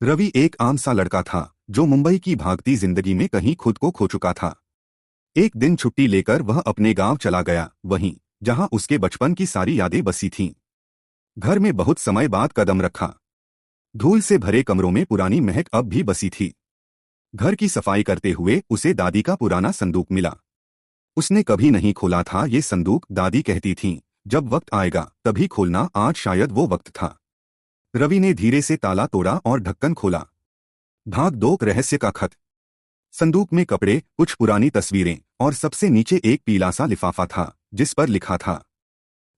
रवि एक आम सा लड़का था जो मुंबई की भागती जिंदगी में कहीं खुद को खो चुका था। एक दिन छुट्टी लेकर वह अपने गांव चला गया, वहीं जहां उसके बचपन की सारी यादें बसी थीं। घर में बहुत समय बाद कदम रखा। धूल से भरे कमरों में पुरानी महक अब भी बसी थी। घर की सफाई करते हुए उसे दादी का पुराना संदूक मिला। उसने कभी नहीं खोला था ये संदूक, दादी कहती थीं, जब वक्त आएगा तभी खोलना, आज शायद वो वक्त था। रवि ने धीरे से ताला तोड़ा और ढक्कन खोला। भाग दो, रहस्य का खत। संदूक में कपड़े, कुछ पुरानी तस्वीरें और सबसे नीचे एक पीला सा लिफाफा था जिस पर लिखा था,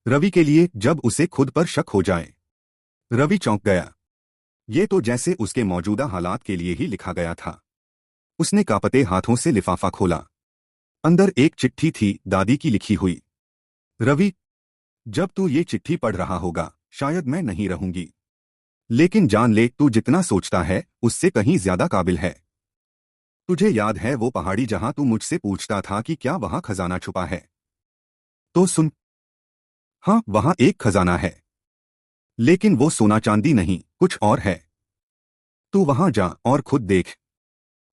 रवि के लिए जब उसे खुद पर शक हो जाए। रवि चौंक गया। ये तो जैसे उसके मौजूदा हालात के लिए ही लिखा गया था। उसने कांपते हाथों से लिफाफा खोला। अंदर एक चिट्ठी थी, दादी की लिखी हुई। रवि, जब तू ये चिट्ठी पढ़ रहा होगा शायद मैं नहीं रहूंगी, लेकिन जान ले तू जितना सोचता है उससे कहीं ज्यादा काबिल है। तुझे याद है वो पहाड़ी जहां तू मुझसे पूछता था कि क्या वहां खजाना छुपा है? तो सुन, हाँ वहां एक खजाना है, लेकिन वो सोना चांदी नहीं, कुछ और है। तू वहां जा और खुद देख।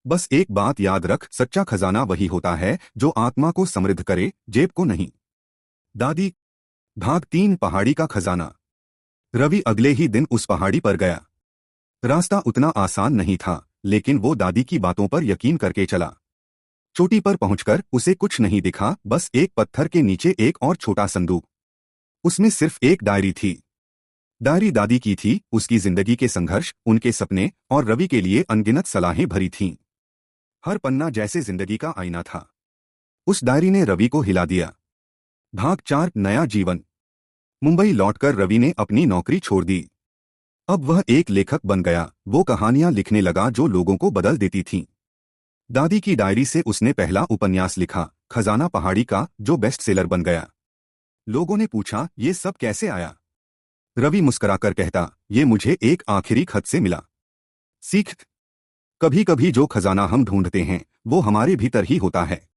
बस एक बात याद रख, सच्चा खजाना वही होता है जो आत्मा को समृद्ध करे, जेब को नहीं। दादी। भाग 3, पहाड़ी का खजाना। रवि अगले ही दिन उस पहाड़ी पर गया। रास्ता उतना आसान नहीं था, लेकिन वो दादी की बातों पर यकीन करके चला। चोटी पर पहुंचकर उसे कुछ नहीं दिखा, बस एक पत्थर के नीचे एक और छोटा संदूक। उसमें सिर्फ एक डायरी थी। डायरी दादी की थी, उसकी जिंदगी के संघर्ष, उनके सपने और रवि के लिए अनगिनत सलाहें भरी थीं। हर पन्ना जैसे जिंदगी का आईना था। उस डायरी ने रवि को हिला दिया। भाग 4, नया जीवन। मुंबई लौटकर रवि ने अपनी नौकरी छोड़ दी। अब वह एक लेखक बन गया। वो कहानियां लिखने लगा जो लोगों को बदल देती थीं। दादी की डायरी से उसने पहला उपन्यास लिखा, खजाना पहाड़ी का, जो बेस्ट सेलर बन गया। लोगों ने पूछा, ये सब कैसे आया? रवि मुस्कुराकर कहता, ये मुझे एक आखिरी खत से मिला। सीख, कभी कभी जो खजाना हम ढूंढते हैं वो हमारे भीतर ही होता है।